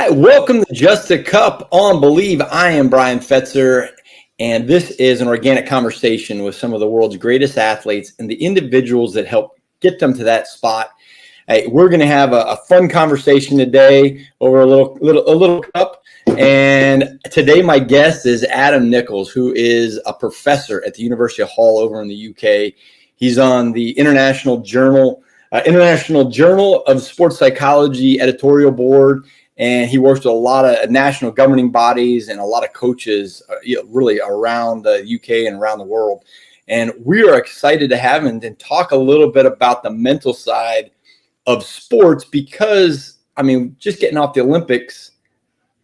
Hi, welcome to Just a Cup on Bleav. I am Bryan Fetzer, and this is an organic conversation with some of the world's greatest athletes and the individuals that help get them to that spot. Hey, we're going to have a fun conversation today over a little cup. And today my guest is Adam Nicholls, who is a professor at the University of Hull over in the UK. He's on the International Journal of Sports Psychology editorial board. And he works with a lot of national governing bodies and a lot of coaches really around the UK and around the world. And we are excited to have him and talk a little bit about the mental side of sports because, just getting off the Olympics,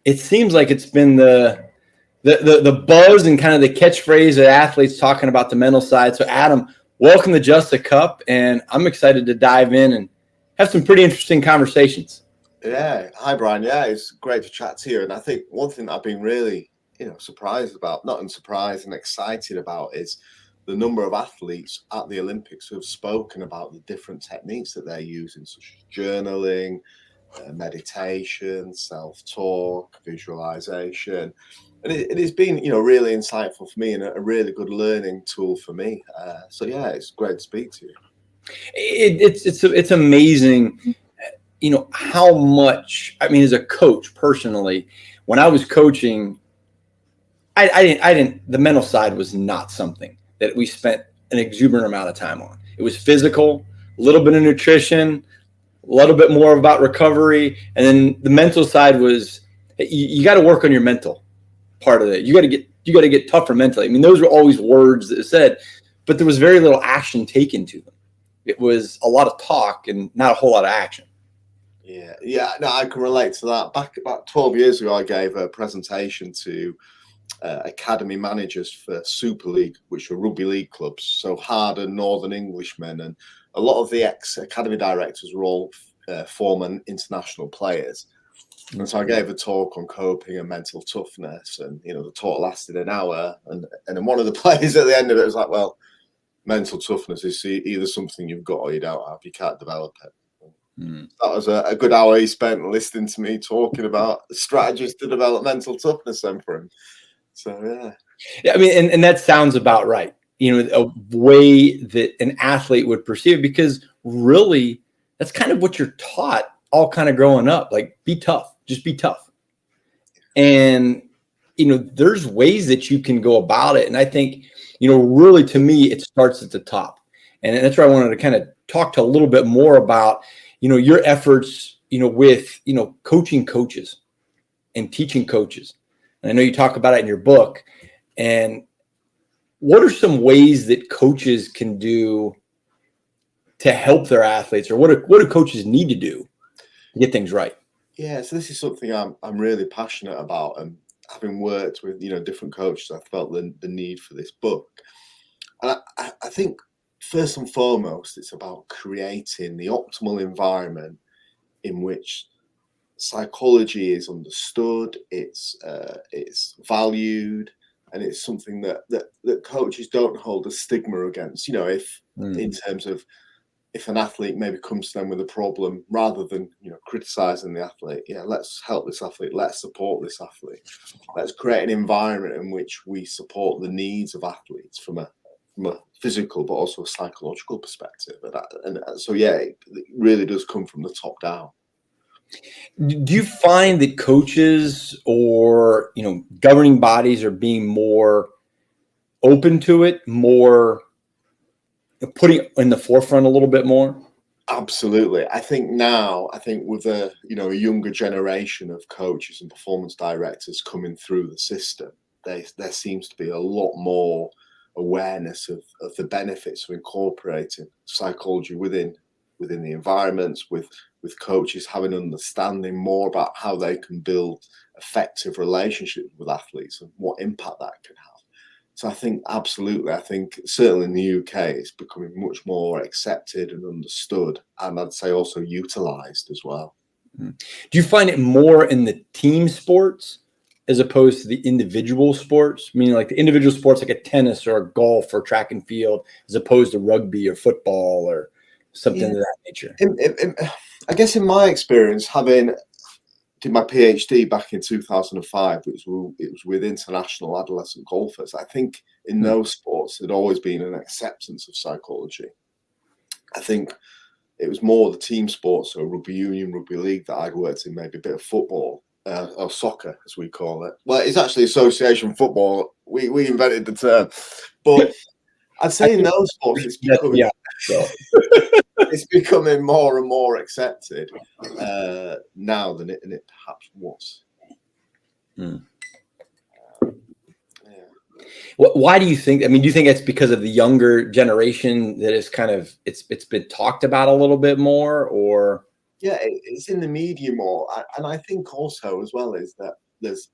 it seems like it's been the buzz and kind of the catchphrase of athletes talking about the mental side. So, Adam, welcome to Just a Cup, and I'm excited to dive in and have some pretty interesting conversations. Yeah. Hi, Bryan. Yeah, it's great to chat to you. And I think one thing that I've been really, surprised about, not unsurprised and excited about is the number of athletes at the Olympics who have spoken about the different techniques that they're using, such as journaling, meditation, self-talk, visualization. And it has been, really insightful for me and a really good learning tool for me. So, yeah, it's great to speak to you. It's amazing. How much, as a coach personally, when I was coaching, the mental side was not something that we spent an exuberant amount of time on. It was physical, a little bit of nutrition, a little bit more about recovery. And then the mental side was, you got to work on your mental part of it. You got to get tougher mentally. Those were always words that said, but there was very little action taken to them. It was a lot of talk and not a whole lot of action. Yeah. No, I can relate to that. Back about 12 years ago, I gave a presentation to academy managers for Super League, which were rugby league clubs, so hardened Northern Englishmen, and a lot of the ex-academy directors were all former international players. And so I gave a talk on coping and mental toughness, and the talk lasted an hour, and then one of the players at the end of it was like, well, mental toughness is either something you've got or you don't have. You can't develop it. That was a good hour he spent listening to me talking about strategies to develop mental toughness then for him. So, yeah. And that sounds about right. A way that an athlete would perceive it, because really that's kind of what you're taught all kind of growing up. Like, be tough, just be tough. And, there's ways that you can go about it. And I think, really to me, it starts at the top. And that's where I wanted to kind of talk to a little bit more about, your efforts, with, coaching coaches and teaching coaches. And I know you talk about it in your book. And what are some ways that coaches can do to help their athletes, or what do coaches need to do to get things right? Yeah, so this is something I'm really passionate about, and having worked with different coaches, I felt the need for this book. And I think first and foremost, it's about creating the optimal environment in which psychology is understood, it's valued, and it's something that coaches don't hold a stigma against. In terms of if an athlete maybe comes to them with a problem, rather than criticizing the athlete, let's help this athlete, let's support this athlete, let's create an environment in which we support the needs of athletes from a physical but also a psychological perspective. So it really does come from the top down. Do you find that coaches or governing bodies are being more open to it, more putting it in the forefront a little bit more? Absolutely. I think with a younger generation of coaches and performance directors coming through the system, there seems to be a lot more awareness of the benefits of incorporating psychology within the environments, with coaches having understanding more about how they can build effective relationships with athletes and what impact that can have. So I think absolutely, I think certainly in the UK it's becoming much more accepted and understood, and I'd say also utilized as well. Do you find it more in the team sports as opposed to the individual sports? Meaning like the individual sports like a tennis or a golf or track and field, as opposed to rugby or football or something of that nature? I guess in my experience, having did my PhD back in 2005. It was with international adolescent golfers. I think in those sports there'd always been an acceptance of psychology. I think it was more the team sports, so rugby union, rugby league that I'd worked in, maybe a bit of football, or soccer as we call it. Well, it's actually association football. We invented the term, but I'd say in those sports it's becoming, it's becoming more and more accepted now than it perhaps was. Why do you think? I mean, do you think it's because of the younger generation that is kind of it's been talked about a little bit more, or? Yeah, it's in the media more, and I think also as well is that there's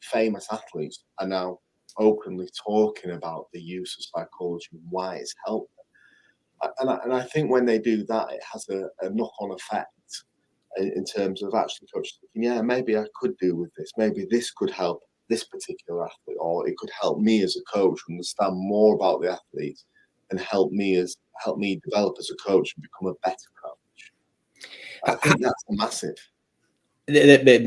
famous athletes are now openly talking about the use of psychology and why it's helped them. And I think when they do that, it has a knock-on effect in terms of actually coaches thinking, yeah, maybe I could do with this. Maybe this could help this particular athlete, or it could help me as a coach understand more about the athletes and help me develop as a coach and become a better coach. I think that's massive. That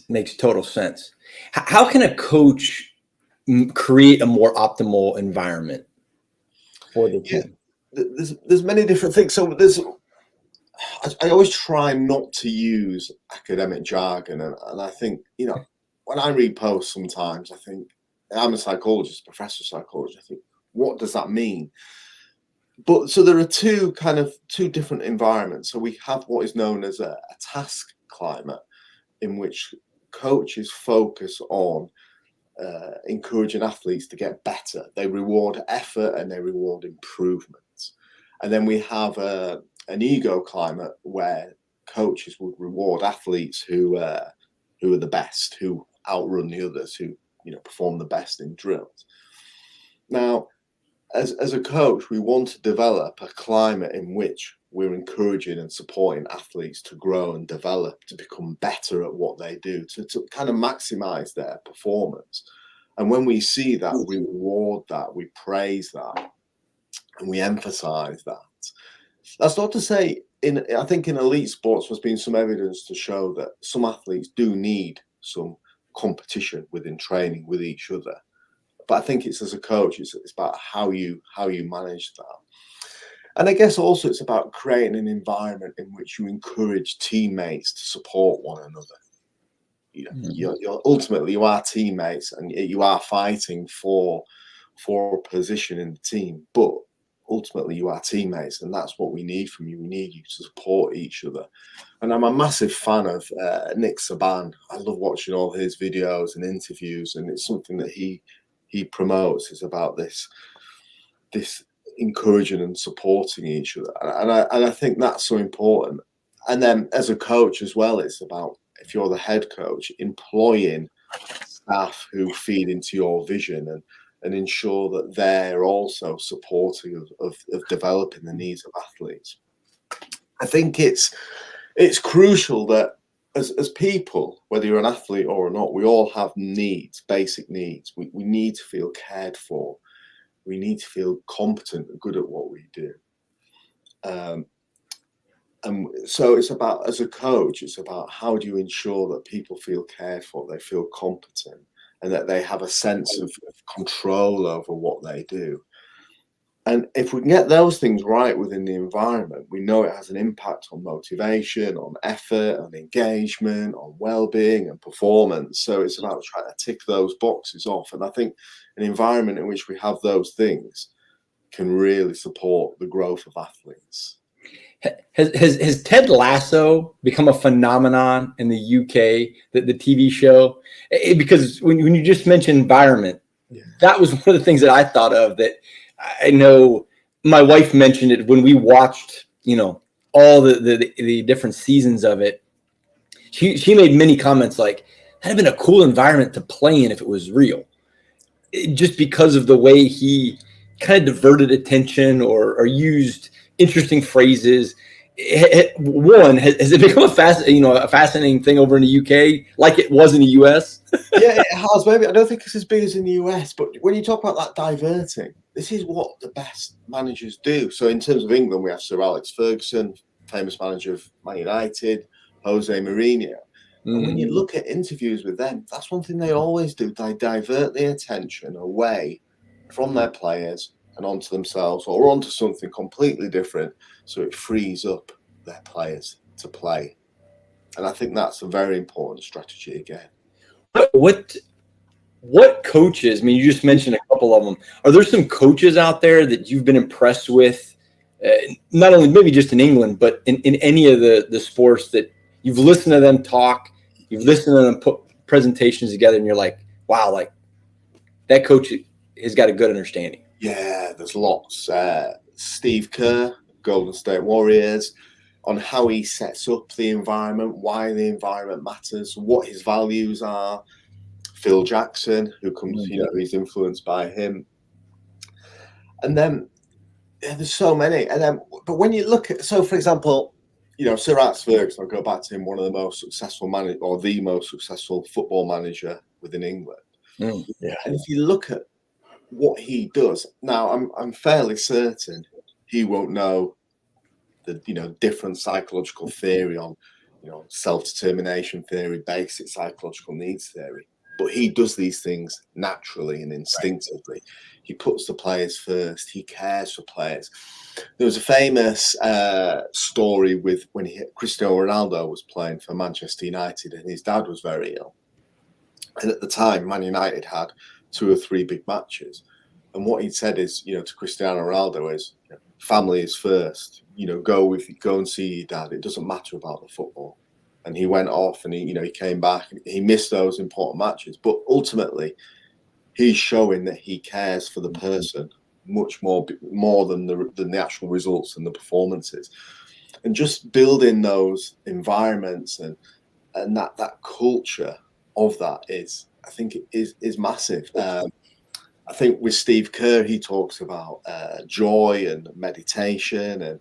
makes total sense. How can a coach create a more optimal environment for the team? There's many different things. So I always try not to use academic jargon, and I think when I read posts sometimes I think I'm a psychologist, professor of psychology. I think, what does that mean? But so there are two different environments. So we have what is known as a task climate, in which coaches focus on encouraging athletes to get better. They reward effort and they reward improvements. And then we have an ego climate where coaches would reward athletes who are the best, who outrun the others, who perform the best in drills. Now, as a coach, we want to develop a climate in which we're encouraging and supporting athletes to grow and develop, to become better at what they do, to kind of maximize their performance. And when we see that, we reward that, we praise that, and we emphasize that. That's not to say, I think in elite sports there's been some evidence to show that some athletes do need some competition within training with each other. But I think it's, as a coach, it's about how you manage that. And I guess also it's about creating an environment in which you encourage teammates to support one another. You're ultimately, you are teammates and you are fighting for a position in the team, but ultimately you are teammates, and that's what we need from you. We need you to support each other. And I'm a massive fan of Nick Saban. I love watching all his videos and interviews, and it's something that he promotes, is about this encouraging and supporting each other, and I think that's so important. And then as a coach as well, it's about, if you're the head coach, employing staff who feed into your vision and ensure that they're also supporting of developing the needs of athletes. I think it's crucial that as people, whether you're an athlete or not, we all have needs, basic needs. We need to feel cared for. We need to feel competent and good at what we do. And so it's about, as a coach, it's about how do you ensure that people feel cared for, they feel competent, and that they have a sense of control over what they do. And if we can get those things right within the environment, we know it has an impact on motivation, on effort, on engagement, on well-being and performance. So it's about trying to tick those boxes off. And I think an environment in which we have those things can really support the growth of athletes. Has Ted Lasso become a phenomenon in the UK, the TV show? Because when you just mentioned environment, that was one of the things that I thought of, that I know my wife mentioned it when we watched, all the different seasons of it. She made many comments like, that'd have been a cool environment to play in if it was real. Just because of the way he kind of diverted attention or used interesting phrases. One, has it become a fascinating thing over in the UK like it was in the US? Yeah, it has. Maybe I don't think it's as big as in the US, but when you talk about that diverting, this is what the best managers do. So in terms of England, we have Sir Alex Ferguson, famous manager of Man United, Jose Mourinho. And when you look at interviews with them, that's one thing they always do. They divert the attention away from their players and onto themselves or onto something completely different. So it frees up their players to play. And I think that's a very important strategy again. What coaches? I mean, you just mentioned a couple of them. Are there some coaches out there that you've been impressed with, not only maybe just in England, but in any of the sports that you've listened to them talk, you've listened to them put presentations together, and you're like, wow, like that coach has got a good understanding. Yeah, there's lots. Steve Kerr, Golden State Warriors, on how he sets up the environment, why the environment matters, what his values are. Phil Jackson, who comes, he's influenced by him. And then there's so many. And then, but when you look at, so for example, Sir Alex Ferguson, I'll go back to him, one of the most successful or the most successful football manager within England. Yeah. And if you look at what he does now, I'm fairly certain he won't know the different psychological theory on self-determination theory, basic psychological needs theory, but he does these things naturally and instinctively. Right. He puts the players first. He cares for players. There was a famous story with when Cristiano Ronaldo was playing for Manchester United and his dad was very ill, and at the time Man United had 2 or 3 big matches. And what he said is, to Cristiano Ronaldo is, family is first. Go and see your dad. It doesn't matter about the football. And he went off, and he came back. And he missed those important matches, but ultimately, he's showing that he cares for the person much more than the actual results and the performances. And just building those environments and that culture of that is, I think, is massive. I think with Steve Kerr, he talks about joy and meditation, and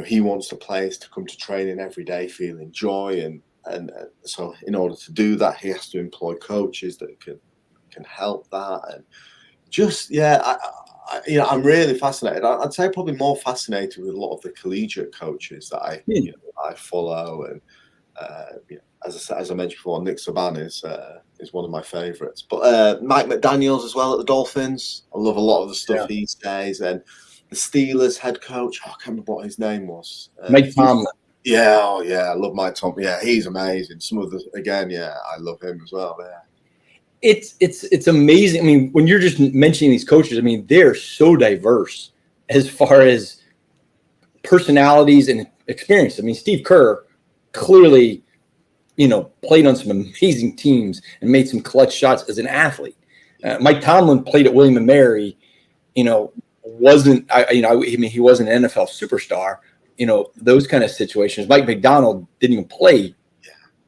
he wants the players to come to training every day feeling joy, and so in order to do that, he has to employ coaches that can help that, and just I'm really fascinated. I'd say probably more fascinated with a lot of the collegiate coaches that I follow, and as I mentioned before, Nick Saban is one of my favourites. But Mike McDaniels as well at the Dolphins. I love a lot of the stuff he says. And the Steelers head coach, I can't remember what his name was. Mike Tomlin. Yeah, I love Mike Tomlin. Yeah, he's amazing. Some of the I love him as well. Yeah. It's amazing. I mean, when you're just mentioning these coaches, I mean, they're so diverse as far as personalities and experience. I mean, Steve Kerr clearly, played on some amazing teams and made some clutch shots as an athlete. Mike Tomlin played at William & Mary, he wasn't an NFL superstar, those kind of situations. Mike McDonald didn't even play,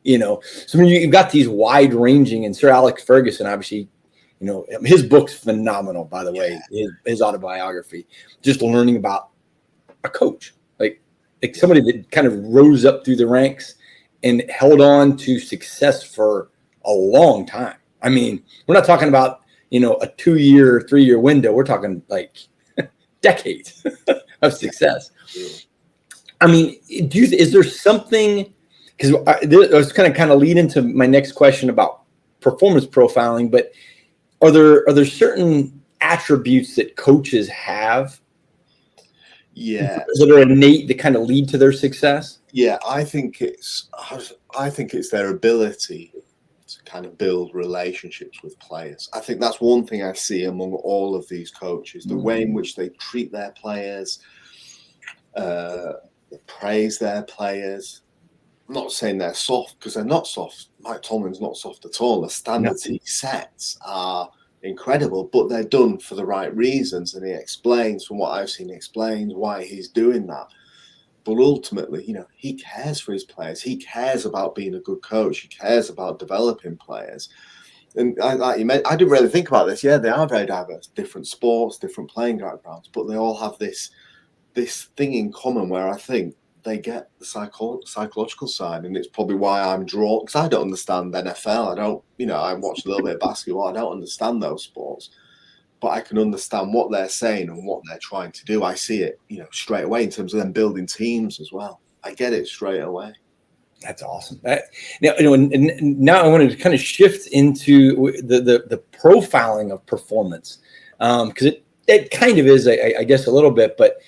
So when you've got these wide ranging, and Sir Alex Ferguson, obviously, his book's phenomenal, by the way, his autobiography, just learning about a coach, like somebody that kind of rose up through the ranks and held on to success for a long time. I mean, we're not talking about, a 2-year, 3-year window. We're talking like decades of success. I mean, is there something, because I was kind of lead into my next question about performance profiling, but are there certain attributes that coaches have that are innate that kind of lead to their success? Yeah, I think it's their ability to kind of build relationships with players. I think that's one thing I see among all of these coaches, the way in which they treat their players, praise their players. I'm not saying they're soft, because they're not soft. Mike Tomlin's not soft at all. The standards he sets are incredible, but they're done for the right reasons. And he explains, from what I've seen, why he's doing that. But ultimately, he cares for his players. He cares about being a good coach. He cares about developing players. And like you mentioned, I didn't really think about this. Yeah, they are very diverse, different sports, different playing backgrounds, but they all have this thing in common where I think they get the psychological side, and it's probably why I'm drawn, because I don't understand NFL. I don't, I watch a little bit of basketball. I don't understand those sports, but I can understand what they're saying and what they're trying to do. I see it, straight away in terms of them building teams as well. I get it straight away. That's awesome. And now I wanted to kind of shift into the profiling of performance, because it kind of is, I guess, a little bit, but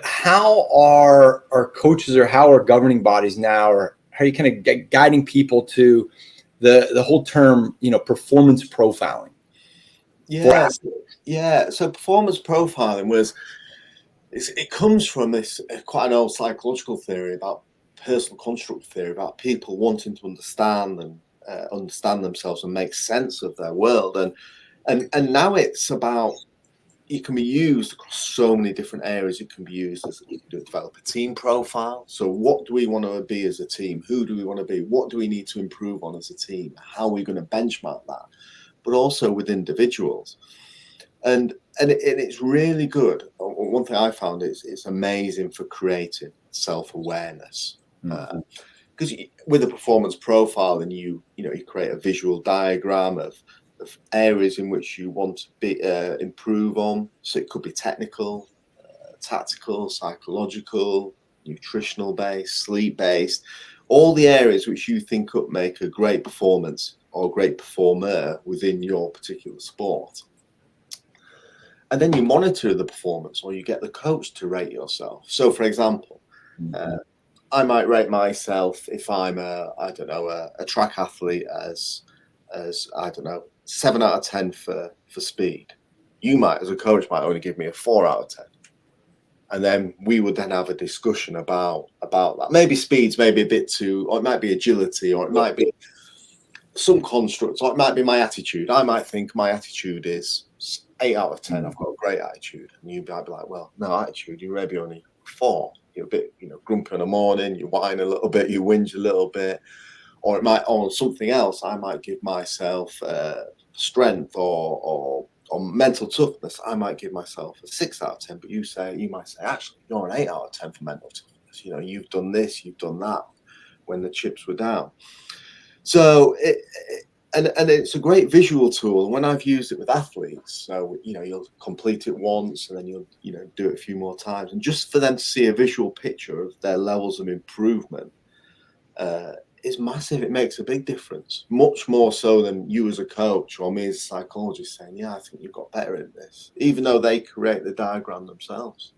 how are coaches, or how are governing bodies now, or how are you kind of guiding people to the whole term, performance profiling? Yeah. So performance profiling it comes from this quite an old psychological theory about personal construct theory, about people wanting to understand themselves and make sense of their world, and now it's about, it can be used across so many different areas. It can be used as, you can develop a team profile. So what do we want to be as a team? Who do we want to be? What do we need to improve on as a team? How are we going to benchmark that? But also with individuals. And it's really good. One thing I found is it's amazing for creating self-awareness. Because with a performance profile, and you create a visual diagram of areas in which you want to be improve on. So it could be technical, tactical, psychological, nutritional based, sleep based, all the areas which you think could make a great performance or a great performer within your particular sport. And then you monitor the performance, or you get the coach to rate yourself. So for example, I might rate myself, if I'm a track athlete, as I don't know, 7 out of 10 for speed. You might, as a coach, might only give me a 4 out of 10. And then we would then have a discussion about that. Maybe speed's maybe a bit too, or it might be agility, or it might be some construct, or it might be my attitude. I might think my attitude is 8 out of 10. I've got a great attitude. And you might be like, well, no attitude, you're maybe only 4. You're a bit, grumpy in the morning, you whine a little bit, you whinge a little bit. Or it might, or something else, I might give myself strength or mental toughness. I might give myself a 6 out of 10, but you might say, actually, you're an 8 out of 10 for mental toughness. You've done this, you've done that when the chips were down. So and it's a great visual tool. When I've used it with athletes, so you'll complete it once, and then you'll do it a few more times, and just for them to see a visual picture of their levels of improvement is massive. It makes a big difference, much more so than you as a coach or me as a psychologist saying, yeah, I think you've got better in this, even though they create the diagram themselves.